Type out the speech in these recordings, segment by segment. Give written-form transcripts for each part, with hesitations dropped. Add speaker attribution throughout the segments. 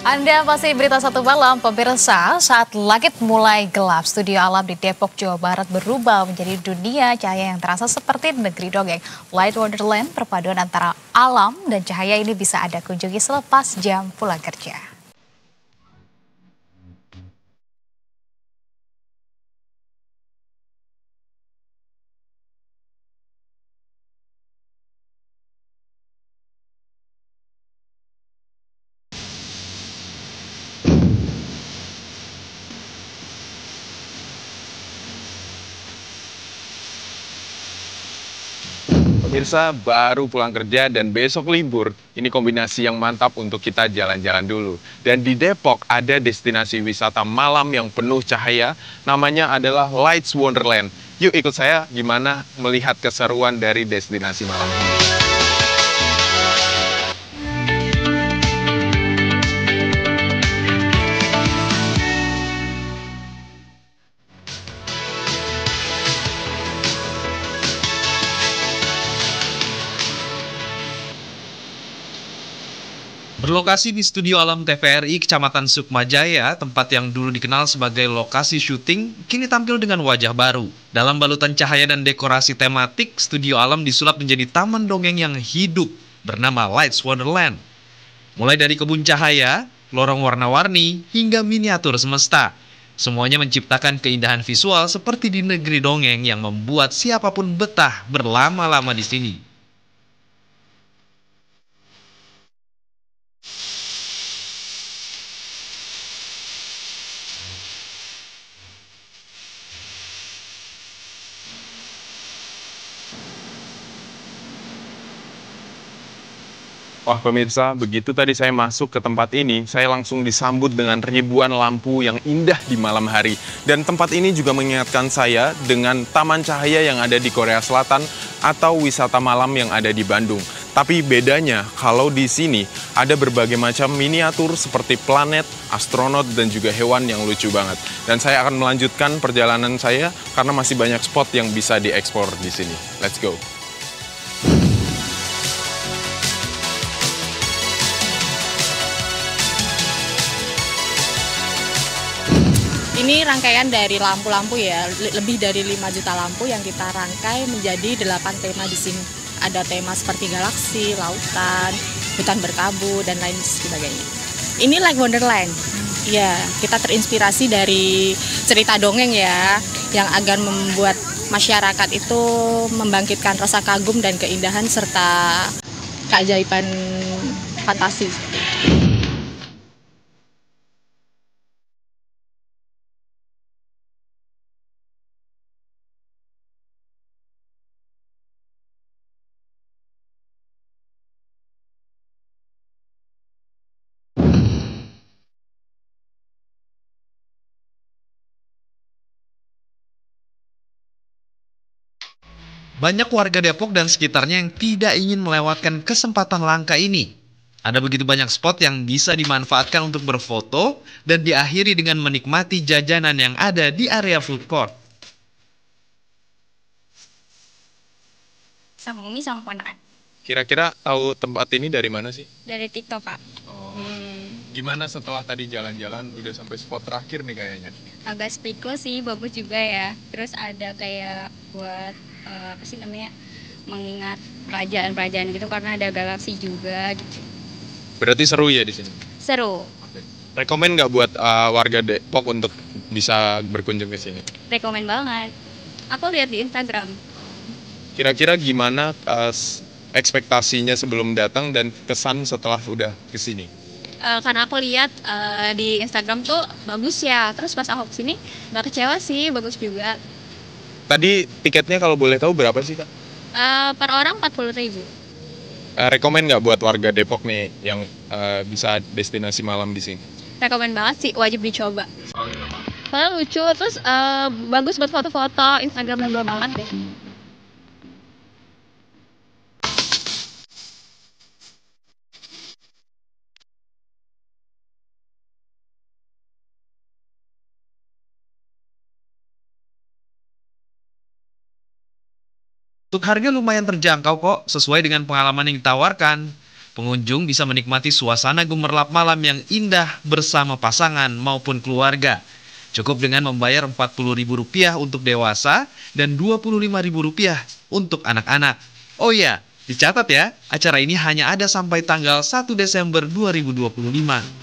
Speaker 1: Anda masih berita satu malam, pemirsa. Saat langit mulai gelap, studio alam di Depok, Jawa Barat berubah menjadi dunia cahaya yang terasa seperti negeri dongeng. Light Wonderland, perpaduan antara alam dan cahaya ini bisa Anda kunjungi selepas jam pulang kerja.
Speaker 2: Pemirsa baru pulang kerja dan besok libur, ini kombinasi yang mantap untuk kita jalan-jalan dulu. Dan di Depok ada destinasi wisata malam yang penuh cahaya, namanya adalah Lights Wonderland. Yuk ikut saya gimana melihat keseruan dari destinasi malam ini.
Speaker 3: Berlokasi di Studio Alam TVRI Kecamatan Sukmajaya, tempat yang dulu dikenal sebagai lokasi syuting, kini tampil dengan wajah baru. Dalam balutan cahaya dan dekorasi tematik, Studio Alam disulap menjadi taman dongeng yang hidup, bernama Lights Wonderland. Mulai dari kebun cahaya, lorong warna-warni, hingga miniatur semesta. Semuanya menciptakan keindahan visual seperti di negeri dongeng yang membuat siapapun betah berlama-lama di sini.
Speaker 2: Wah pemirsa, begitu tadi saya masuk ke tempat ini, saya langsung disambut dengan ribuan lampu yang indah di malam hari. Dan tempat ini juga mengingatkan saya dengan taman cahaya yang ada di Korea Selatan atau wisata malam yang ada di Bandung. Tapi bedanya, kalau di sini ada berbagai macam miniatur seperti planet, astronot, dan juga hewan yang lucu banget. Dan saya akan melanjutkan perjalanan saya karena masih banyak spot yang bisa dieksplor di sini. Let's go!
Speaker 4: Ini rangkaian dari lampu-lampu ya, lebih dari 5 juta lampu yang kita rangkai menjadi 8 tema di sini. Ada tema seperti galaksi, lautan, hutan berkabut, dan lain sebagainya. Ini Light Wonderland. Ya, kita terinspirasi dari cerita dongeng ya, yang agar membuat masyarakat itu membangkitkan rasa kagum dan keindahan serta keajaiban fantasi.
Speaker 3: Banyak warga Depok dan sekitarnya yang tidak ingin melewatkan kesempatan langka ini. Ada begitu banyak spot yang bisa dimanfaatkan untuk berfoto dan diakhiri dengan menikmati jajanan yang ada di area food court.
Speaker 5: Sama Umi sama ponakan.
Speaker 2: Kira-kira tahu tempat ini dari mana sih?
Speaker 5: Dari TikTok, Pak.
Speaker 2: Gimana setelah tadi jalan-jalan udah sampai spot terakhir nih kayaknya?
Speaker 5: Agak speechless sih, bagus juga ya. Terus ada kayak buat apa sih namanya? Mengingat kerajaan-kerajaan gitu karena ada galaksi juga gitu.
Speaker 2: Berarti seru ya di sini.
Speaker 5: Seru.
Speaker 2: Rekomen nggak buat warga Depok untuk bisa berkunjung ke sini?
Speaker 5: Rekomen banget. Aku lihat di Instagram.
Speaker 2: Kira-kira gimana ekspektasinya sebelum datang dan kesan setelah udah ke sini?
Speaker 5: Karena aku lihat di Instagram tuh bagus ya. Terus pas aku kesini nggak kecewa sih, bagus juga.
Speaker 2: Tadi tiketnya kalau boleh tahu berapa sih Kak?
Speaker 5: Per orang 40.000.
Speaker 2: Rekomen nggak buat warga Depok nih yang bisa destinasi malam di sini?
Speaker 5: Rekomen banget sih, wajib dicoba. Soalnya lucu, terus bagus buat foto-foto, Instagramable banget deh.
Speaker 3: Untuk harga lumayan terjangkau kok, sesuai dengan pengalaman yang ditawarkan. Pengunjung bisa menikmati suasana gemerlap malam yang indah bersama pasangan maupun keluarga. Cukup dengan membayar Rp40.000 untuk dewasa dan Rp25.000 untuk anak-anak. Oh iya, dicatat ya, acara ini hanya ada sampai tanggal 1 Desember 2025.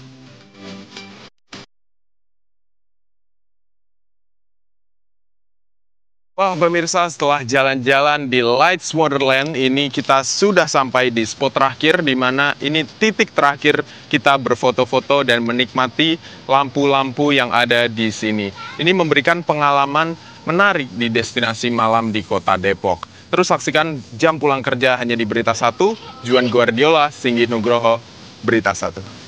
Speaker 2: Wah pemirsa, setelah jalan-jalan di Lights Wonderland ini kita sudah sampai di spot terakhir, di mana ini titik terakhir kita berfoto-foto dan menikmati lampu-lampu yang ada di sini. Ini memberikan pengalaman menarik di destinasi malam di kota Depok. Terus saksikan Jam Pulang Kerja hanya di Berita 1, Juan Guardiola, Singgi Nugroho, Berita 1.